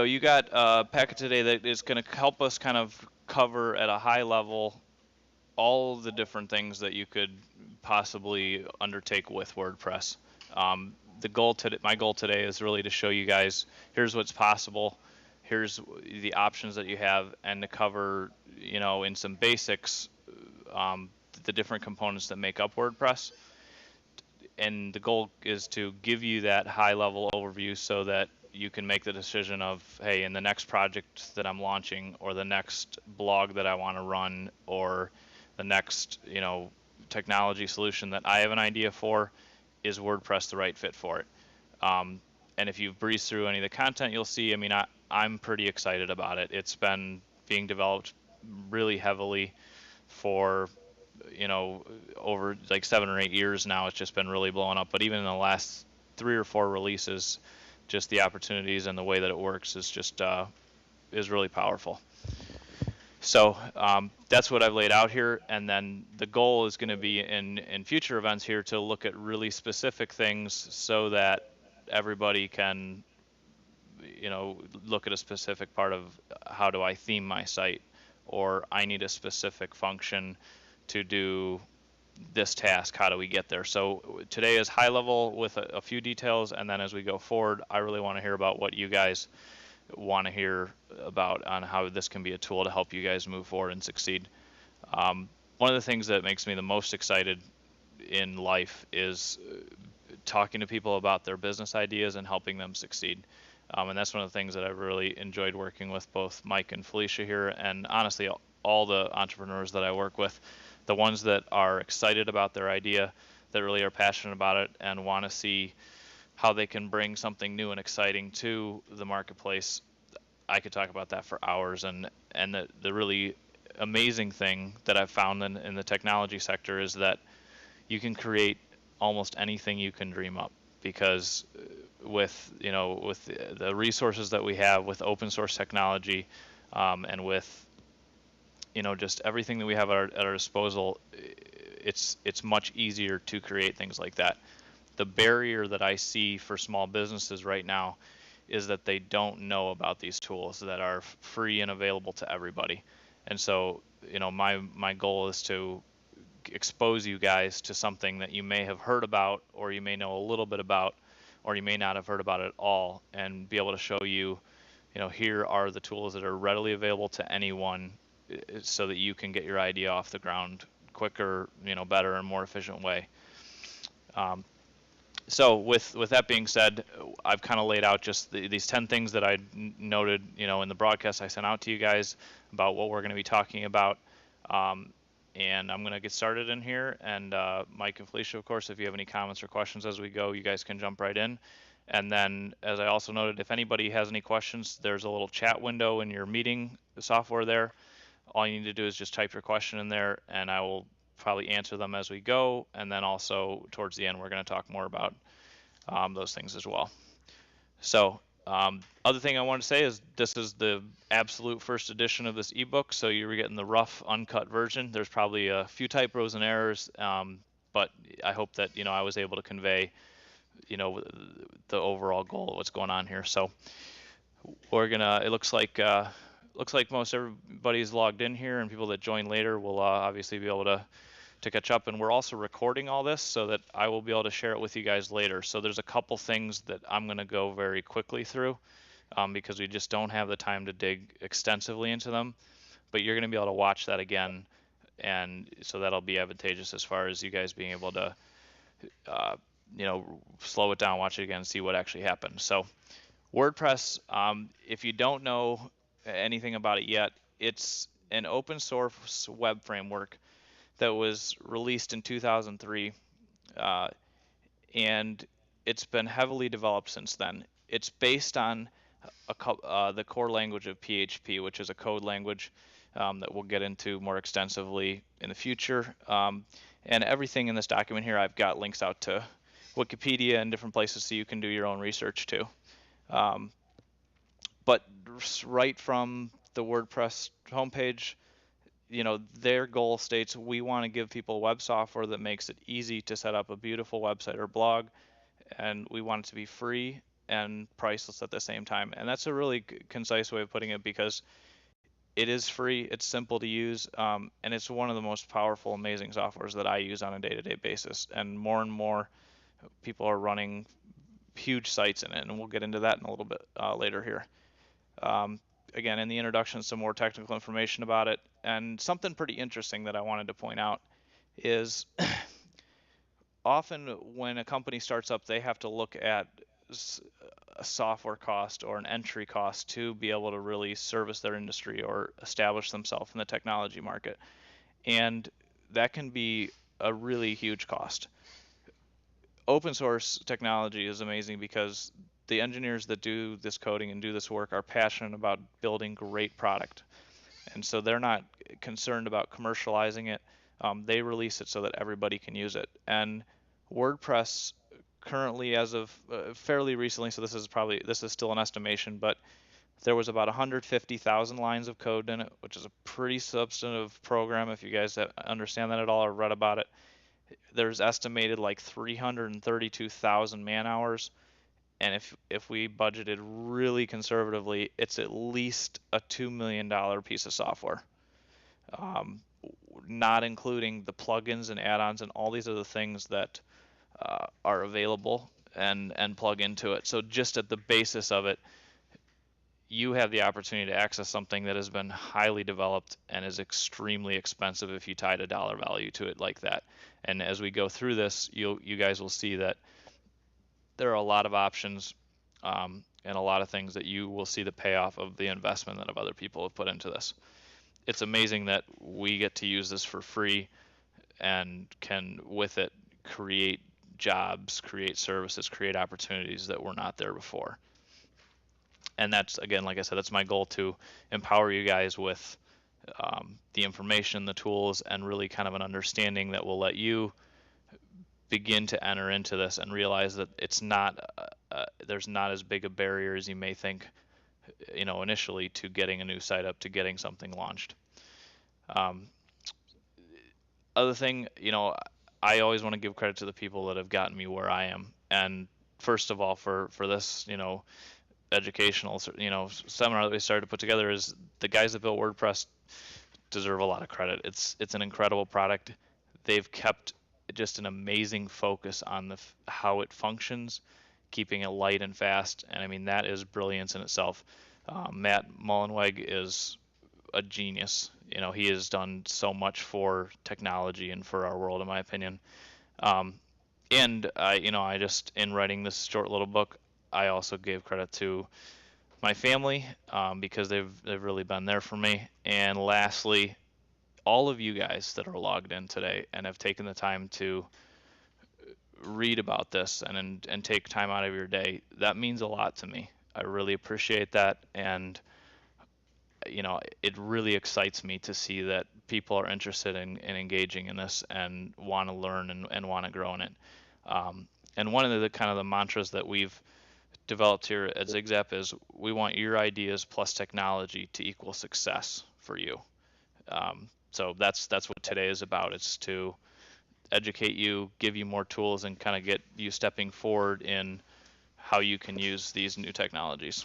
So you got a packet today that is going to help us kind of cover at a high level all the different things that you could possibly undertake with WordPress. My goal today is really to show you guys here's what's possible, here's the options that you have, and to cover, in some basics, um, the different components that make up WordPress. And the goal is to give you that high level overview so that you can make the decision of, hey, in the next project that I'm launching, or the next blog that I want to run, or the next, technology solution that I have an idea for, is WordPress the right fit for it? And if you've breezed through any of the content, you'll see, I'm pretty excited about it. It's been being developed really heavily for, over like 7 or 8 years now. It's just been really blowing up. But even in the last 3 or 4 releases, just the opportunities and the way that it works is really powerful. So that's what I've laid out here, and then the goal is going to be in future events here to look at really specific things so that everybody can, look at a specific part of how do I theme my site, or I need a specific function to do this task. How do we get there? So today is high level with a few details, and then as we go forward, I really want to hear about what you guys want to hear about on how this can be a tool to help you guys move forward and succeed. One of the things that makes me the most excited in life is talking to people about their business ideas and helping them succeed. And that's one of the things that I've really enjoyed working with both Mike and Felicia here, and honestly, all the entrepreneurs that I work with, the ones that are excited about their idea, that really are passionate about it and want to see how they can bring something new and exciting to the marketplace. I could talk about that for hours. And the really amazing thing that I've found in the technology sector is that you can create almost anything you can dream up, because with the resources that we have with open source technology, and with just everything that we have at our disposal, it's much easier to create things like that. The barrier that I see for small businesses right now is that they don't know about these tools that are free and available to everybody. And so, my goal is to expose you guys to something that you may have heard about, or you may know a little bit about, or you may not have heard about it at all, and be able to show you, here are the tools that are readily available to anyone, so that you can get your idea off the ground quicker, better and more efficient way. So with that being said, I've kind of laid out just these 10 things that I noted, in the broadcast I sent out to you guys about what we're going to be talking about. And I'm going to get started in here. And Mike and Felicia, of course, if you have any comments or questions as we go, you guys can jump right in. And then, as I also noted, if anybody has any questions, there's a little chat window in your meeting software there. All you need to do is just type your question in there, and I will probably answer them as we go. And then also towards the end, we're going to talk more about those things as well. So other thing I want to say is this is the absolute first edition of this ebook, so you're getting the rough, uncut version. There's probably a few typos and errors, but I hope that I was able to convey the overall goal of what's going on here. So we're gonna. It looks like most everybody's logged in here, and people that join later will obviously be able to catch up. And we're also recording all this so that I will be able to share it with you guys later. So there's a couple things that I'm going to go very quickly through, because we just don't have the time to dig extensively into them. But you're going to be able to watch that again, and so that'll be advantageous as far as you guys being able to slow it down, watch it again, see what actually happened. So WordPress, if you don't know anything about it yet, it's an open source web framework that was released in 2003, and it's been heavily developed since then. It's based on the core language of PHP, which is a code language that we'll get into more extensively in the future. And everything in this document here, I've got links out to Wikipedia and different places so you can do your own research too. But right from the WordPress homepage, their goal states, we want to give people web software that makes it easy to set up a beautiful website or blog, and we want it to be free and priceless at the same time. And that's a really concise way of putting it, because it is free, it's simple to use, and it's one of the most powerful, amazing softwares that I use on a day-to-day basis. And more people are running huge sites in it, and we'll get into that in a little bit later here. Um, Again, in the introduction, some more technical information about it. And something pretty interesting that I wanted to point out is often when a company starts up, they have to look at a software cost or an entry cost to be able to really service their industry or establish themselves in the technology market. And that can be a really huge cost. Open source technology is amazing because the engineers that do this coding and do this work are passionate about building great product. And so they're not concerned about commercializing it. They release it so that everybody can use it. And WordPress currently, as of fairly recently, so this is still an estimation, but there was about 150,000 lines of code in it, which is a pretty substantive program. If you guys understand that at all or read about it, there's estimated like 332,000 man hours. And if we budgeted really conservatively, it's at least a $2 million piece of software, um, not including the plugins and add-ons and all these other things that are available and plug into it. So just at the basis of it, you have the opportunity to access something that has been highly developed and is extremely expensive if you tied a dollar value to it like that. And as we go through this, you guys will see that there are a lot of options, and a lot of things that you will see the payoff of the investment that other people have put into this. It's amazing that we get to use this for free and can, with it, create jobs, create services, create opportunities that were not there before. And that's, again, like I said, that's my goal, to empower you guys with the information, the tools, and really kind of an understanding that will let you begin to enter into this and realize that it's not there's not as big a barrier as you may think, initially, to getting a new site up, to getting something launched. Um, Other thing, I always want to give credit to the people that have gotten me where I am. And first of all, for this, educational, seminar that we started to put together, is the guys that built WordPress deserve a lot of credit. It's an incredible product. They've kept just an amazing focus on how it functions, keeping it light and fast. And I mean, that is brilliance in itself. Matt Mullenweg is a genius. He has done so much for technology and for our world, in my opinion. And I just, in writing this short little book, I also gave credit to my family, because they've really been there for me. And lastly, all of you guys that are logged in today and have taken the time to read about this and take time out of your day, that means a lot to me. I really appreciate that. And it really excites me to see that people are interested in engaging in this and want to learn and want to grow in it. And one of the kind of the mantras that we've developed here at ZigZap is, we want your ideas plus technology to equal success for you. So that's what today is about. It's to educate you, give you more tools, and kind of get you stepping forward in how you can use these new technologies.